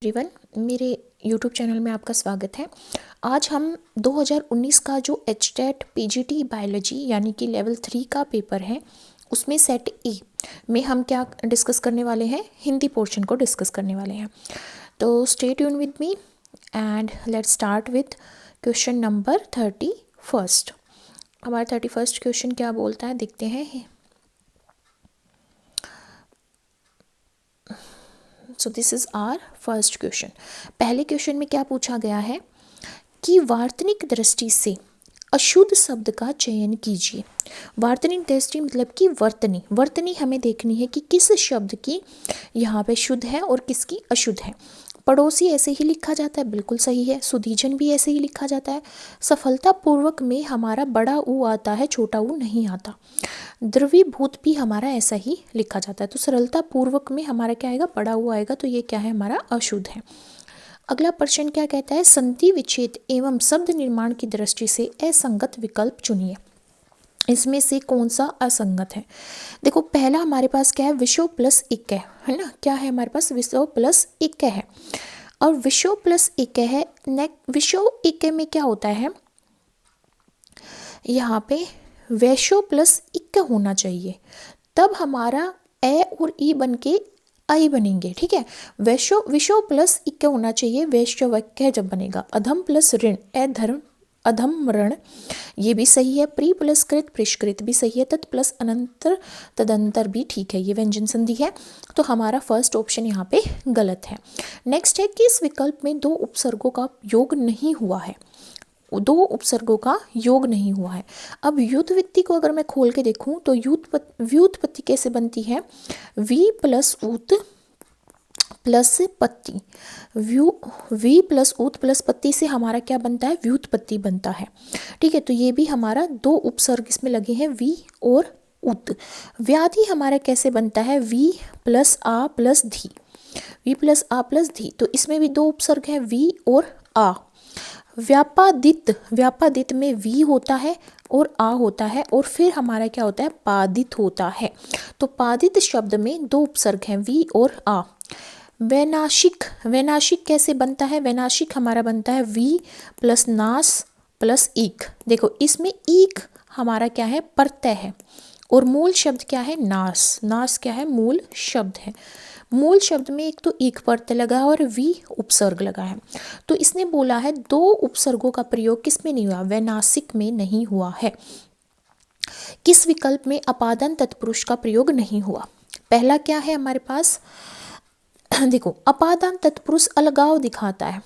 Everyone, मेरे YouTube channel में आपका स्वागत है। आज हम 2019 का जो एचटेट पीजीटी बायोलॉजी यानी कि लेवल 3 का पेपर है, उसमें सेट ए में हम क्या डिस्कस करने वाले हैं, हिंदी पोर्शन को डिस्कस करने वाले हैं। तो stay tune with me and let's start with question number 31। हमारा 31 क्वेश्चन क्या बोलता है, देखते हैं। So this is our first question. पहले क्वेश्चन में क्या पूछा गया है कि वार्तनिक दृष्टि से अशुद्ध शब्द का चयन कीजिए। वार्तनिक दृष्टि मतलब कि वर्तनी हमें देखनी है कि किस शब्द की यहाँ पे शुद्ध है और किसकी अशुद्ध है। पड़ोसी ऐसे ही लिखा जाता है, बिल्कुल सही है। सुधीजन भी ऐसे ही लिखा जाता है। सफलतापूर्वक में हमारा बड़ा ऊ आता है, छोटा ऊ नहीं आता। द्रवीभूत भी हमारा ऐसा ही लिखा जाता है। तो सरलतापूर्वक में हमारा क्या आएगा, बड़ा ऊ आएगा। तो ये क्या है, हमारा अशुद्ध है। अगला प्रश्न क्या कहता है, संधि विच्छेद एवं शब्द निर्माण की दृष्टि से असंगत विकल्प चुनिए। इसमें से कौन सा असंगत है। देखो, पहला हमारे पास क्या है, विषो प्लस इक्के है ना। क्या है हमारे पास, विषो प्लस इक्के है। और विषो प्लस इक्के है। विषो इक्के में क्या होता है, यहाँ पे वैशो प्लस इक्के होना चाहिए, तब हमारा ए और ई बन के आई बनेंगे। ठीक है, वैशो विषो प्लस इक्के होना चाहिए, वैश्य वाक्य जब बनेगा। अधम प्लस ऋण, अधर्म अधम ऋण, ये भी सही है। प्री प्लस कृत, परिष्कृत भी सही है। तत् प्लस अनंतर, तदंतर भी ठीक है। ये व्यंजन संधि है। तो हमारा फर्स्ट ऑप्शन यहाँ पे गलत है। नेक्स्ट है कि इस विकल्प में दो उपसर्गों का योग नहीं हुआ है। दो उपसर्गों का योग नहीं हुआ है। अब व्युत्पत्ति को अगर मैं खोल के देखूं तो व्युत्पत्ति कैसे बनती है, वी प्लस उत प्लस पत्ती। वी प्लस उत प्लस पत्ती से हमारा क्या बनता है, व्युत्पत्ति बनता है। ठीक है, तो ये भी हमारा दो उपसर्ग इसमें लगे हैं, वी और उत। व्याधि हमारा कैसे बनता है, वी प्लस आ प्लस धी। वी प्लस आ प्लस धी, तो इसमें भी दो उपसर्ग है, वी और आ। व्यापादित में वी होता है और आ होता है, और फिर हमारा क्या होता है, पादित होता है। तो पादित शब्द में दो उपसर्ग हैं, वी और आ। वैनाशिक कैसे बनता है, वैनाशिक हमारा बनता है वी प्लस नास प्लस ईक। देखो, इसमें ईक हमारा क्या है, प्रत्यय है, और मूल शब्द क्या है, नास। नास क्या है, मूल शब्द है। मूल शब्द में एक तो ईक प्रत्यय लगा है और वी उपसर्ग लगा है। तो इसने बोला है दो उपसर्गों का प्रयोग किस में नहीं हुआ, वैनाशिक में नहीं हुआ है। किस विकल्प में अपादान तत्पुरुष का प्रयोग नहीं हुआ। पहला क्या है हमारे पास, देखो, अपादान तत्पुरुष अलगाव दिखाता है।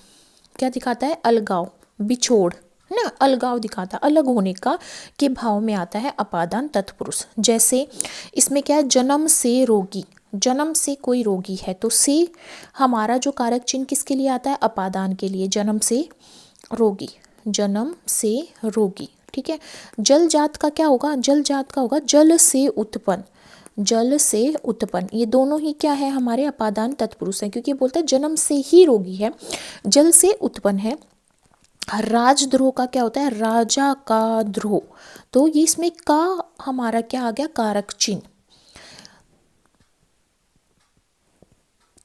क्या दिखाता है, अलगाव, बिछोड़ है ना, अलगाव दिखाता है, अलग होने का के भाव में आता है अपादान तत्पुरुष। जैसे इसमें क्या है, जन्म से रोगी, जन्म से कोई रोगी है, तो से हमारा जो कारक चिन्ह किसके लिए आता है, अपादान के लिए। जन्म से रोगी, जन्म से रोगी। ठीक है, जल जात का क्या होगा, जल जात का होगा जल से उत्पन्न, जल से उत्पन्न। ये दोनों ही क्या है, हमारे अपादान तत्पुरुष है, क्योंकि बोलता है जन्म से ही रोगी है, जल से उत्पन्न है। राजद्रोह का क्या होता है, राजा का द्रोह, तो ये इसमें का हमारा क्या आ गया, कारक चिन्ह।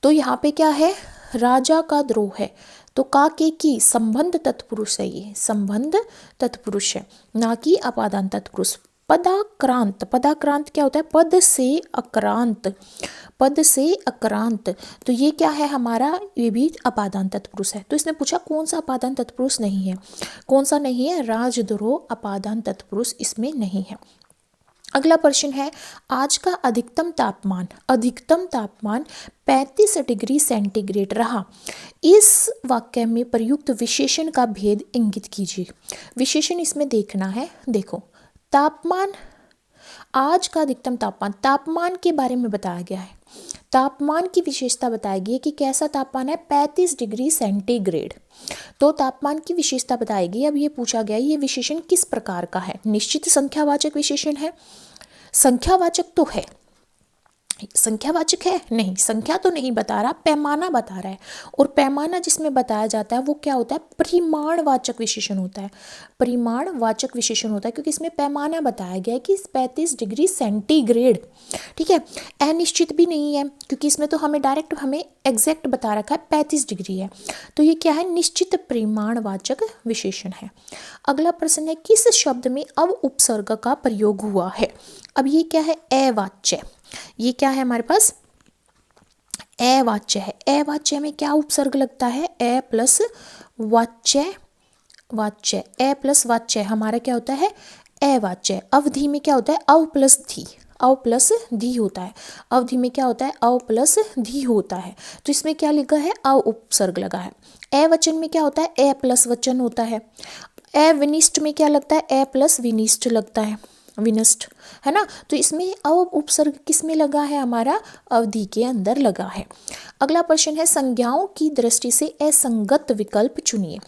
तो यहाँ पे क्या है, राजा का द्रोह है, तो का के की संबंध तत्पुरुष है, ये संबंध तत्पुरुष है, ना कि अपादान तत्पुरुष। पदाक्रांत, पदाक्रांत क्या होता है, पद से अक्रांत, पद से अक्रांत, तो ये क्या है हमारा, ये भी अपादान तत्पुरुष है। तो इसने पूछा कौन सा अपादान तत्पुरुष नहीं है, कौन सा नहीं है, राजद्रोह अपादान तत्पुरुष इसमें नहीं है। अगला प्रश्न है, आज का अधिकतम तापमान 35 डिग्री सेंटीग्रेड रहा। इस वाक्य में प्रयुक्त विशेषण का भेद इंगित कीजिए। विशेषण इसमें देखना है। देखो, तापमान, आज का अधिकतम तापमान, तापमान के बारे में बताया गया है। तापमान की विशेषता बताई गई है कि कैसा तापमान है, 35 डिग्री सेंटीग्रेड। तो तापमान की विशेषता बताएगी। अब ये पूछा गया ये विशेषण किस प्रकार का है, निश्चित संख्यावाचक विशेषण है, संख्यावाचक तो है, संख्यावाचक है? नहीं, संख्या तो नहीं बता रहा, पैमाना बता रहा है। और पैमाना जिसमें बताया जाता है वो क्या होता है? परिमाणवाचक विशेषण होता है। परिमाणवाचक विशेषण होता है क्योंकि इसमें पैमाना बताया गया है कि 35 डिग्री सेंटीग्रेड। ठीक है, अनिश्चित भी नहीं है क्योंकि इसमें तो हमें डायरेक्ट हमें एग्जैक्ट बता रखा है 35 डिग्री है। तो ये क्या है? निश्चित परिमाणवाचक विशेषण है। अगला प्रश्न है, किस शब्द में अब उपसर्ग का प्रयोग हुआ है? अब ये क्या है? अवाच्य। ये क्या है हमारे पास? अवाच्य है। अवाच्य में क्या उपसर्ग लगता है? अ प्लस वाच्य, वाच्य, अ प्लस वाच्य हमारा क्या होता है? अवाच्य। अवधि में क्या होता है? अव प्लस धी, अव प्लस धी होता है। अवधि में क्या होता है? अव प्लस धी होता है। तो इसमें क्या लिखा है? अव उपसर्ग लगा है। अवचन में क्या होता है? अ प्लस वचन होता है। अविनिष्ट में क्या लगता है? अ प्लस विनिष्ट लगता है, विनष्ट, है ना। तो इसमें अव उपसर्ग किस में लगा है? हमारा अवधि के अंदर लगा है। अगला प्रश्न है, संज्ञाओं की दृष्टि से असंगत विकल्प चुनिए।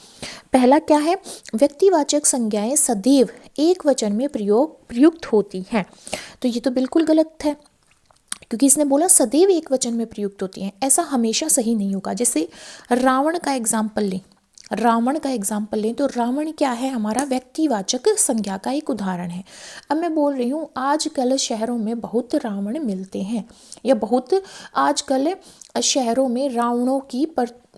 पहला क्या है? व्यक्तिवाचक संज्ञाएं सदैव एक वचन में प्रयुक्त होती हैं। तो ये तो बिल्कुल गलत है क्योंकि इसने बोला सदैव एक वचन में प्रयुक्त होती हैं। ऐसा हमेशा सही नहीं होगा। जैसे रावण का एग्जाम्पल लें, रावण का एग्जाम्पल लें तो रावण क्या है? हमारा व्यक्तिवाचक संज्ञा का एक उदाहरण है। अब मैं बोल रही हूँ आजकल शहरों में बहुत रावण मिलते हैं, या बहुत आजकल शहरों में रावणों की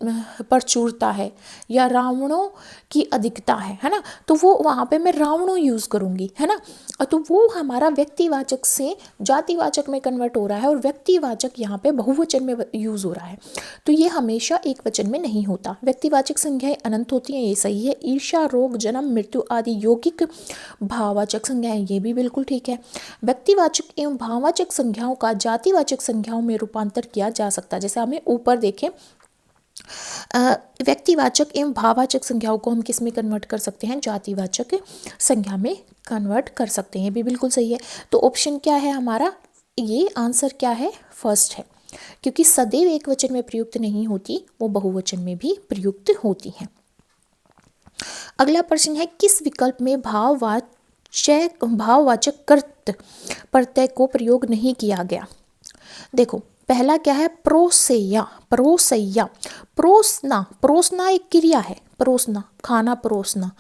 प्रचुरता है या रावणों की अधिकता है ना। तो वो वहाँ पे मैं रावणों यूज़ करूँगी, है ना। तो वो हमारा व्यक्तिवाचक से जातिवाचक में कन्वर्ट हो रहा है और व्यक्तिवाचक यहाँ पे बहुवचन में यूज़ हो रहा है। तो ये हमेशा एक वचन में नहीं होता। व्यक्तिवाचक संज्ञाएं अनंत होती हैं, ये सही है। ईर्ष्या, रोग, जन्म, मृत्यु आदि यौगिक भाववाचक संज्ञाएं, ये भी बिल्कुल ठीक है। व्यक्तिवाचक एवं भाववाचक संज्ञाओं का जातिवाचक संज्ञाओं में रूपांतर किया जा सकता है। जैसे हमें ऊपर देखें, व्यक्तिवाचक एवं भाववाचक संज्ञाओं को हम किस में कन्वर्ट कर सकते हैं? जातिवाचक संज्ञा में कन्वर्ट कर सकते हैं। ये भी बिल्कुल सही है। तो ऑप्शन क्या है हमारा? ये आंसर क्या है? फर्स्ट है, क्योंकि सदैव एक वचन में प्रयुक्त नहीं होती, वो बहुवचन में भी प्रयुक्त होती हैं। अगला प्रश्न है, किस विकल्प में भाववाचक कर्त प्रत्यय को प्रयोग नहीं किया गया? देखो, पहला क्या है? प्रोसैया, प्रोसैया, प्रोसना, प्रोसना एक क्रिया है। प्रोसना, खाना परोसना,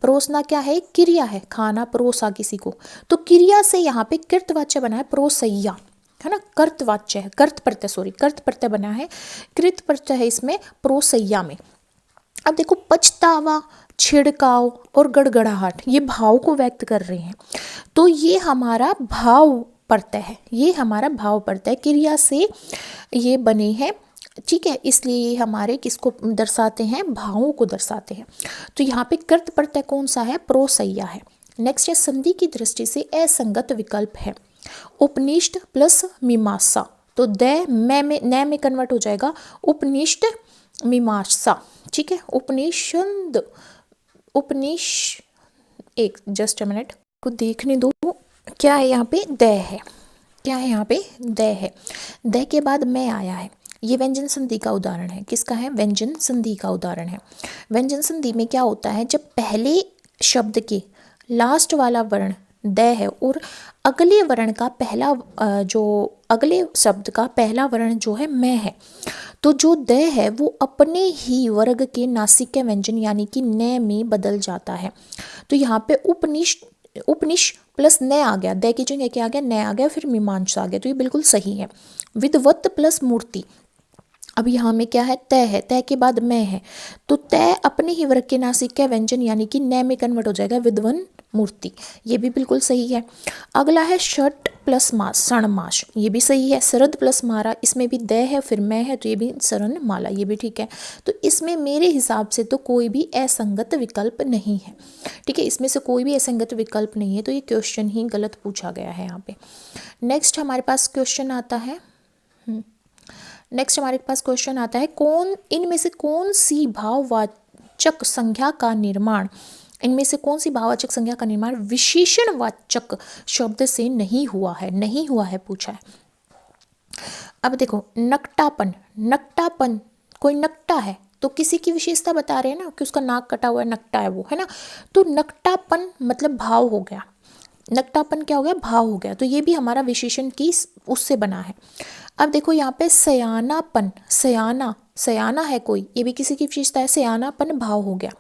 परोसना क्या है? एक क्रिया है, खाना परोसा किसी को। तो क्रिया से यहाँ पे कृतवाच्य बना है प्रोसैया, है ना। कर्तवाच्य है, कर्त प्रत्यय, सॉरी, कर्त प्रत्यय बना है, कृत प्रत्यय है इसमें प्रोसैया में। अब देखो, पछतावा, छिड़काव और गड़गड़ाहट ये भाव को व्यक्त कर रहे हैं। तो ये हमारा भाव प्रत्यय है, ये हमारा भाव प्रत्यय क्रिया से ये बने हैं। ठीक है, इसलिए ये हमारे किसको दर्शाते हैं? भावों को दर्शाते हैं। तो यहाँ पे कृत प्रत्यय कौन सा है? प्रोसैया है। नेक्स्ट है, संधि की दृष्टि से असंगत विकल्प है उपनिष्ठ प्लस मीमांसा। तो द में कन्वर्ट हो जाएगा उपनिष्ठ मीमांसा। ठीक है, उपनिषद, एक जस्ट अ मिनट को देखने दो, क्या है यहाँ पे? द है। क्या है यहाँ पे? द है। द के बाद मैं आया है। ये व्यंजन संधि का उदाहरण है। किसका है? व्यंजन संधि का उदाहरण है। व्यंजन संधि में क्या होता है? जब पहले शब्द के लास्ट वाला वर्ण द है और अगले वर्ण का पहला जो अगले शब्द का पहला वर्ण जो है मैं है, तो जो द है वो अपने ही वर्ग के नासिक व्यंजन यानी कि न में बदल जाता है। तो यहाँ पे उपनिष प्लस न आ गया, द की जगह क्या आ गया? न आ गया, फिर मीमांसा आ गया। तो ये बिल्कुल सही है। विद्वत प्लस मूर्ति, अब यहाँ में क्या है? तय है, तय के बाद मैं है, तो तय अपने ही वर्ग के नासिक व्यंजन यानी कि न में कन्वर्ट हो जाएगा विद्वन मूर्ति। ये भी बिल्कुल सही है। अगला है षट प्लस मास, षणमास, ये भी सही है। शरद प्लस मारा, इसमें भी द है फिर मैं है, तो ये भी शरण माला, ये भी ठीक है। तो इसमें मेरे हिसाब से तो कोई भी असंगत विकल्प नहीं है। ठीक है, इसमें से कोई भी असंगत विकल्प नहीं है, तो ये क्वेश्चन ही गलत पूछा गया है यहाँ पे। नेक्स्ट हमारे पास क्वेश्चन आता है, इनमें से कौन सी भाववाचक संज्ञा का निर्माण विशेषणवाचक शब्द से नहीं हुआ है पूछा है। अब देखो, नकटापन, नकटापन, कोई नकटा है तो किसी की विशेषता बता रहे हैं ना कि उसका नाक कटा हुआ है, नकटा है वो, है ना। तो नकटापन मतलब भाव हो गया। नकटापन क्या हो गया, भाव हो गया, तो ये भी हमारा विशेषण की उससे बना है। अब देखो यहाँ पे सयानापन, सयाना, सयाना है कोई, ये भी किसी की विशेषता है, सयानापन भाव हो गया,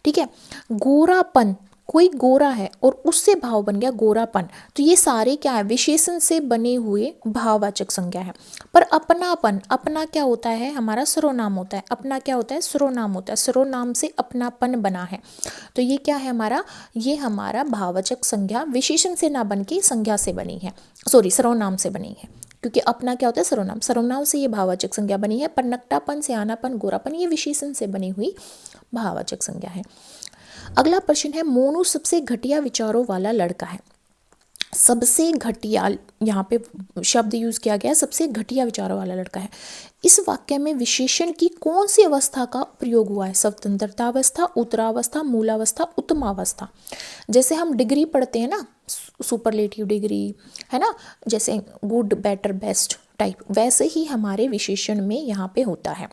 ठीक है। गोरापन, कोई गोरा है और उससे भाव बन गया गोरापन, तो ये सारे क्या है, विशेषण से बने हुए भाववाचक संज्ञा है। पर अपनापन, अपना क्या होता है, हमारा सर्वनाम होता है, अपना क्या होता है, सर्वनाम होता है, सर्वनाम से अपनापन बना है, तो ये क्या है हमारा, ये हमारा भाववाचक संज्ञा विशेषण से ना बन के संज्ञा से बनी है, सॉरी सर्वनाम से बनी है, क्योंकि अपना क्या होता है, सर्वनाम, सर्वनाम से ये भाववाचक संज्ञा बनी है। पर नकटापन, सयानापन, गोरापन ये विशेषण से बनी हुई भाववाचक संज्ञा है। अगला प्रश्न है, मोनू सबसे घटिया विचारों वाला लड़का है। सबसे घटिया, यहाँ पे शब्द यूज किया गया है, सबसे घटिया विचारों वाला लड़का है। इस वाक्य में विशेषण की कौन सी अवस्था का प्रयोग हुआ है, स्वतंत्रतावस्था, उत्तरावस्था, मूलावस्था, उत्तमावस्था। जैसे हम डिग्री पढ़ते हैं ना, सुपरलेटिव डिग्री है ना, जैसे गुड, बेटर, बेस्ट टाइप, वैसे ही हमारे विशेषण में यहाँ पे होता है,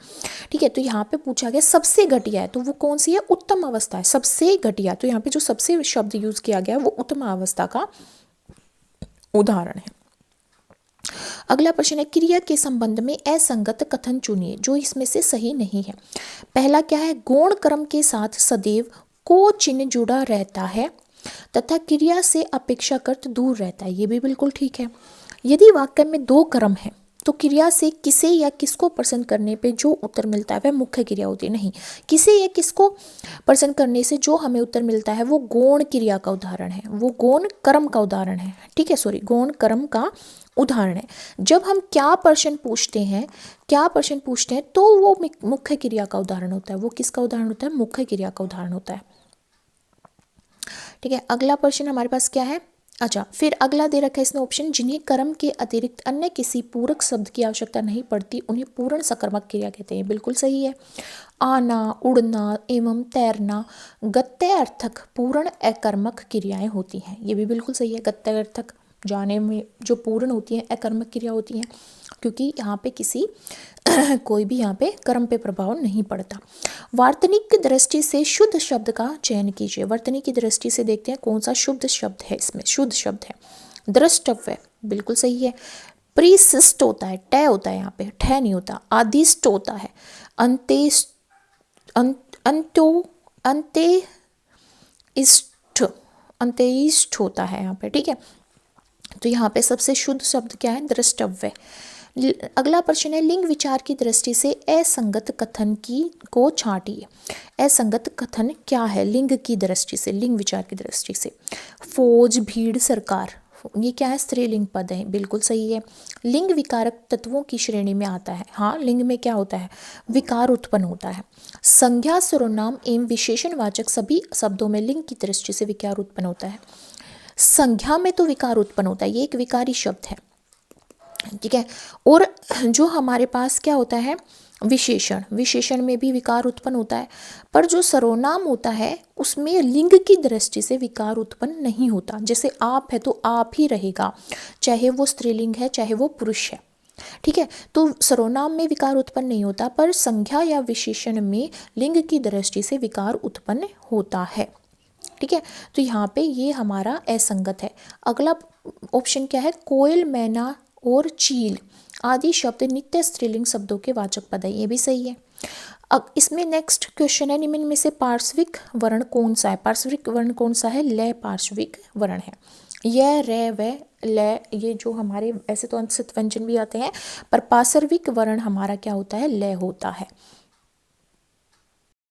ठीक है। तो यहाँ पे पूछा गया सबसे घटिया है, तो वो कौन सी है, उत्तम अवस्था है, सबसे घटिया, तो यहाँ पे जो सबसे शब्द यूज किया गया है वो उत्तम अवस्था का उदाहरण है। अगला प्रश्न है, क्रिया के संबंध में असंगत कथन चुनिए जो इसमें से सही नहीं है। पहला क्या है, गौण कर्म के साथ सदैव को चिन्ह जुड़ा रहता है तथा क्रिया से अपेक्षाकृत दूर रहता है, ये भी बिल्कुल ठीक है। यदि वाक्य में दो कर्म है तो क्रिया से किसे या किसको प्रश्न करने पे जो उत्तर मिलता है वह मुख्य क्रिया होती है, नहीं, किसे या किसको प्रश्न करने से जो हमें उत्तर मिलता है वो गौण क्रिया का उदाहरण है, वो गौण कर्म का उदाहरण है, ठीक है, सॉरी, गौण कर्म का उदाहरण है। जब हम क्या प्रश्न पूछते हैं, क्या प्रश्न पूछते हैं तो वो मुख्य क्रिया का उदाहरण होता है, वो किसका उदाहरण होता है, मुख्य क्रिया का उदाहरण होता है, ठीक है। अगला प्रश्न हमारे पास क्या है, अच्छा, फिर अगला दे रखा है इसमें ऑप्शन, जिन्हें कर्म के अतिरिक्त अन्य किसी पूरक शब्द की आवश्यकता नहीं पड़ती उन्हें पूर्ण सकर्मक क्रिया कहते हैं, बिल्कुल सही है। आना, उड़ना एवं तैरना गत्यार्थक पूर्ण अकर्मक क्रियाएं होती हैं, ये भी बिल्कुल सही है। गत्यार्थक जाने में जो पूर्ण होती हैं अकर्मक क्रिया होती हैं, क्योंकि यहाँ पे किसी कोई भी यहाँ पे कर्म पे प्रभाव नहीं पड़ता। वार्तनिक की दृष्टि से शुद्ध शब्द का चयन कीजिए। वर्तनी की दृष्टि से देखते हैं कौन सा शुद्ध शब्द है, इसमें शुद्ध शब्द है द्रष्टव्य, बिल्कुल सही है। प्रीसिस्ट होता है, टय होता है, यहाँ पे ठय नहीं होता। आदिष्ट होता है, अंत्येष्ट, अंत्यो, अंत्येष्ट होता है यहाँ पे, ठीक है। तो यहाँ पे सबसे शुद्ध शब्द क्या है, द्रष्टव्य। अगला प्रश्न है, लिंग विचार की दृष्टि से असंगत कथन की को छांटिए। असंगत कथन क्या है लिंग की दृष्टि से, लिंग विचार की दृष्टि से, फौज, भीड़, सरकार, ये क्या है, स्त्रीलिंग पद है, बिल्कुल सही है। लिंग विकारक तत्वों की श्रेणी में आता है, हाँ, लिंग में क्या होता है, विकार उत्पन्न होता है। संज्ञा, सर्वनाम एवं विशेषणवाचक सभी शब्दों में लिंग की दृष्टि से विकार उत्पन्न होता है। संज्ञा में तो विकार उत्पन्न होता है, ये एक विकारी शब्द है, ठीक है। और जो हमारे पास क्या होता है, विशेषण, विशेषण में भी विकार उत्पन्न होता है, पर जो सर्वनाम होता है उसमें लिंग की दृष्टि से विकार उत्पन्न नहीं होता। जैसे आप है तो आप ही रहेगा, चाहे वो स्त्रीलिंग है चाहे वो पुरुष है, ठीक है। तो सर्वनाम में विकार उत्पन्न नहीं होता, पर संज्ञा या विशेषण में लिंग की दृष्टि से विकार उत्पन्न होता है, ठीक है। तो यहाँ पे ये हमारा असंगत है। अगला ऑप्शन क्या है, कोयल, मैना और चील आदि शब्द नित्य स्त्रीलिंग शब्दों के वाचक पद है, ये भी सही है। अब इसमें नेक्स्ट क्वेश्चन है, निम्न में से पार्श्विक वर्ण कौन सा है। पार्श्विक वर्ण कौन सा है, लय पार्श्विक वर्ण है। यह, रे, वे, लय, ये जो हमारे ऐसे तो अंतस्थ व्यंजन भी आते हैं, पर पार्श्विक वर्ण हमारा क्या होता है, लय होता है।